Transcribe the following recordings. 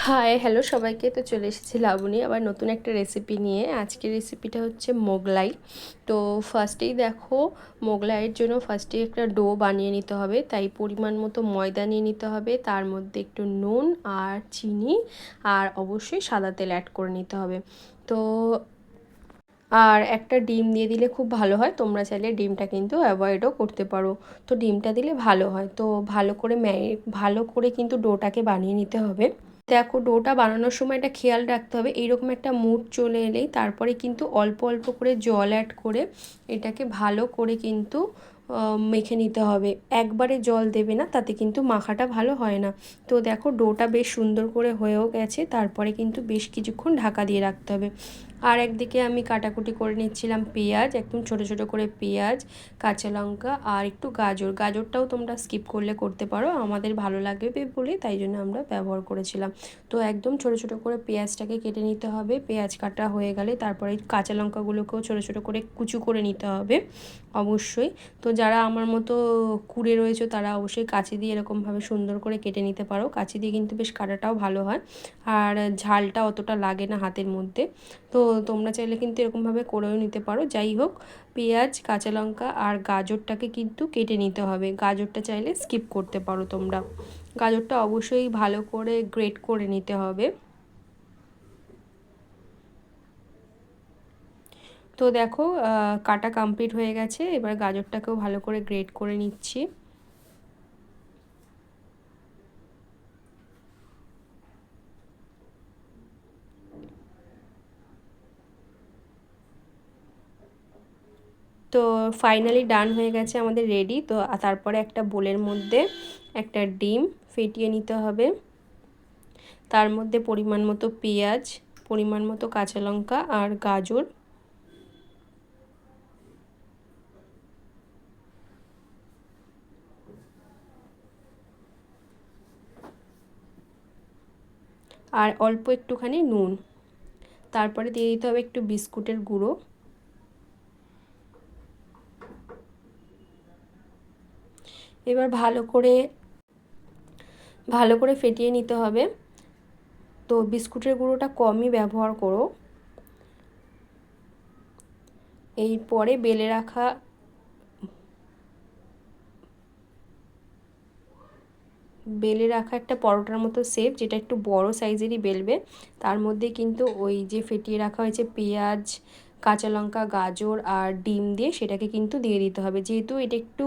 Hi hello সবাইকে। তো চলে এসেছি লাবণী আবার নতুন একটা রেসিপি নিয়ে। আজকের রেসিপিটা হচ্ছে মোগলাই। তো ফার্স্টেই দেখো, মোগলাইয়ের জন্য ফার্স্টেই একটা ডো বানিয়ে নিতে হবে। তাই পরিমাণ মতো ময়দা নিয়ে নিতে হবে, তার মধ্যে একটু নুন আর চিনি আর অবশ্যই সাদা তেল অ্যাড করে নিতে হবে। তো আর একটা ডিম দিয়ে দিলে খুব ভালো হয়, তোমরা চাইলে ডিমটা কিন্তু অ্যাভয়েডও করতে পারো। তো ডিমটা দিলে ভালো হয়। তো ভালো করে কিন্তু ডোটাকে বানিয়ে নিতে হবে। দেখো, ডোটা বানানোর সময় এটা খেয়াল রাখতে হবে, এইরকম একটা মুড চলে এলেই তারপরে কিন্তু অল্প অল্প করে জল অ্যাড করে এটাকে ভালো করে কিন্তু মেখে নিতে হবে। একবারে জল দেবে না, তাতে কিন্তু মাখাটা ভালো হয় না। তো দেখো, ডোটা বেশ সুন্দর করে হয়েও গেছে, তারপরে কিন্তু বেশ কিছুক্ষণ ঢাকা দিয়ে রাখতে হবে। আর একদিকে আমি কাটাকুটি করে নিচ্ছিলাম পেঁয়াজ, একদম ছোট ছোট করে পেঁয়াজ, কাঁচা লঙ্কা আর একটু গাজরটাও তোমরা স্কিপ করলে করতে পারো, আমাদের ভালো লাগবে বলে তাই জন্য আমরা ব্যবহার করেছিলাম। তো একদম ছোট ছোট করে পেঁয়াজটাকে কেটে নিতে হবে। পেঁয়াজ কাটা হয়ে গেলে তারপরে কাঁচা লঙ্কাগুলোকেও ছোট ছোট করে কুচু করে নিতে হবে অবশ্যই। তো যারা আমার মতো কুড়ে রয়েছে তারা অবশ্যই কাঁচি দিয়ে এরকমভাবে সুন্দর করে কেটে নিতে পারো। কাঁচি দিয়ে কিন্তু বেশ কাটাটাও ভালো হয়, আর ঝালটা অতটা লাগে না হাতের মধ্যে। তো তোমরা চাইলে কিন্তু এরকমভাবে করেও নিতে পারো। যাই হোক, পেঁয়াজ, কাঁচা লঙ্কা আর গাজরটাকে কিন্তু কেটে নিতে হবে। গাজরটা চাইলে স্কিপ করতে পারো তোমরা। গাজরটা অবশ্যই ভালো করে গ্রেট করে নিতে হবে। তো দেখো, কাটা কমপ্লিট হয়ে গেছে। এবার গাজরটাকেও ভালো করে গ্রেট করে নিচ্ছি। তো ফাইনালি ডান হয়ে গেছে আমাদের রেডি। তো তারপরে একটা বোলের মধ্যে একটা ডিম ফেটিয়ে নিতে হবে, তার মধ্যে পরিমাণ মতো পেঁয়াজ, পরিমাণ মতো কাঁচা লঙ্কা আর গাজর, আর অল্প একটুখানি নুন। তারপরে দিয়ে দিতে হবে একটু বিস্কুটের গুঁড়ো। এবার ভালো করে ফেটিয়ে নিতে হবে। তো বিস্কুটের গুঁড়োটা কমই ব্যবহার করো। এরপরে বেলে রাখা একটা পরোটার মতো শেপ, যেটা একটু বড় সাইজেরই বেলবে, তার মধ্যে কিন্তু ওই যে ফেটিয়ে রাখা হয়েছে পেঁয়াজ, কাঁচা লঙ্কা, গাজর আর ডিম দিয়ে সেটাকে কিন্তু দিয়ে দিতে হবে। যেহেতু এটা একটু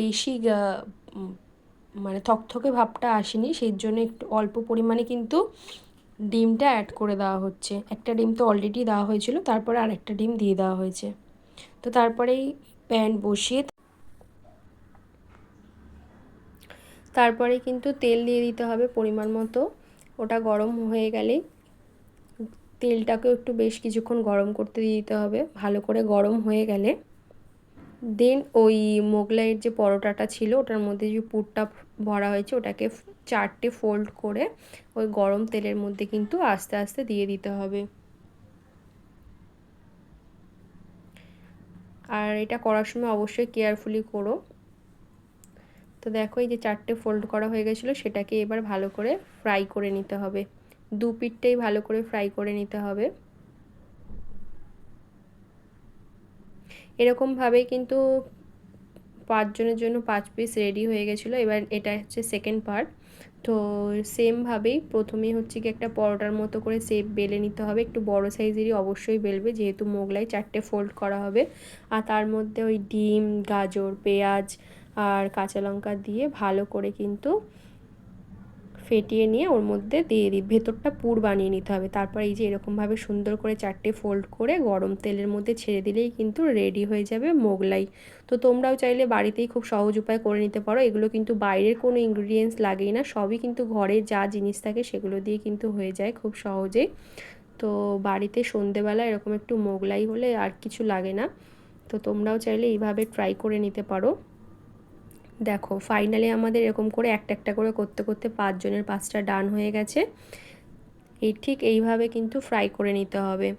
বেশি মানে থকথকে ভাবটা আসেনি, সেই জন্য একটু অল্প পরিমাণে কিন্তু ডিমটা অ্যাড করে দেওয়া হচ্ছে। একটা ডিম তো অলরেডি দেওয়া হয়েছিল, তারপরে আরেকটা ডিম দিয়ে দেওয়া হয়েছে। তো তারপরেই প্যান বসিয়ে তারপরে কিন্তু তেল দিয়ে দিতে হবে পরিমাণ মতো। ওটা গরম হয়ে গেলেই তেলটাকেও একটু বেশ কিছুক্ষণ গরম করতে দিতে হবে। ভালো করে গরম হয়ে গেলে দেন ওই মোগলাইয়ের যে পরোটাটা ছিল ওটার মধ্যে যে পুরটা ভরা হয়েছে ওটাকে 4টে ফোল্ড করে ওই গরম তেলের মধ্যে কিন্তু আস্তে আস্তে দিয়ে দিতে হবে। আর এটা করার সময় অবশ্যই কেয়ারফুলি করো। তো দেখো, এই যে 4টে ফোল্ড করা হয়ে গেছিলো, সেটাকে এবার ভালো করে ফ্রাই করে নিতে হবে। দু পিঠটাই ভালো করে ফ্রাই করে নিতে হবে। এরকমভাবেই কিন্তু 5 জনের জন্য 5 পিস রেডি হয়ে গেছিলো। এবার এটা হচ্ছে সেকেন্ড পার্ট। তো সেমভাবেই প্রথমেই হচ্ছে কি একটা পরোটার মতো করে শেপ বেলে নিতে হবে। একটু বড় সাইজেরই অবশ্যই বেলবে, যেহেতু মোগলাই 4টে ফোল্ড করা হবে। আর তার মধ্যে ওই ডিম, গাজর, পেঁয়াজ আর কাঁচা লঙ্কা দিয়ে ভালো করে কিন্তু ফেটিয়ে নিয়ে ওর মধ্যে দিয়ে দিই, ভেতরটা পুর বানিয়ে নিতে হবে। তারপর এই যে এরকমভাবে সুন্দর করে 4টে ফোল্ড করে গরম তেলের মধ্যে ছেড়ে দিলেই কিন্তু রেডি হয়ে যাবে মোগলাই। তো তোমরাও চাইলে বাড়িতেই খুব সহজ উপায় করে নিতে পারো। এগুলো কিন্তু বাইরের কোনো ইনগ্রিডিয়েন্টস লাগেই না, সবই কিন্তু ঘরে যা জিনিস থাকে সেগুলো দিয়ে কিন্তু হয়ে যায় খুব সহজেই। তো বাড়িতে সন্ধেবেলা এরকম একটু মোগলাই হলে আর কিছু লাগে না। তো তোমরাও চাইলে এইভাবে ট্রাই করে নিতে পারো। দেখো, ফাইনালি আমাদের এরকম করে একটা একটা করে করতে করতে 5 জনের 5টা ডান হয়ে গেছে। ঠিক এইভাবে কিন্তু ফ্রাই করে নিতে হবে।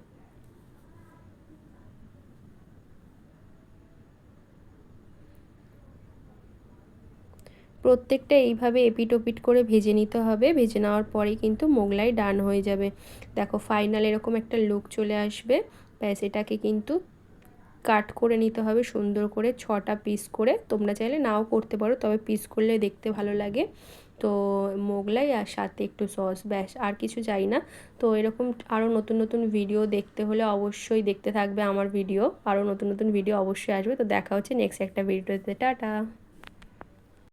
প্রত্যেকটা এইভাবে এপিট ওপিট করে ভেজে নিতে হবে। ভেজে নেওয়ার পরেই কিন্তু মোগলাই ডান হয়ে যাবে। দেখো ফাইনাল এরকম একটা লুক চলে আসবে। ব্যাস এটাকে কিন্তু কাট করে নিতে হবে সুন্দর করে 6টা পিস করে। তোমরা চাইলে নাও করতে পারো, তবে পিস করলে দেখতে ভালো লাগে। তো মোগলাই আর সাথে একটু সস, ব্যাস আর কিছু চাই না। তো এরকম আরও নতুন নতুন ভিডিও দেখতে হলে অবশ্যই দেখতে থাকবে আমার ভিডিও। আরও নতুন নতুন ভিডিও অবশ্যই আসবে। তো দেখা হচ্ছে নেক্সট একটা ভিডিওতে। টাটা।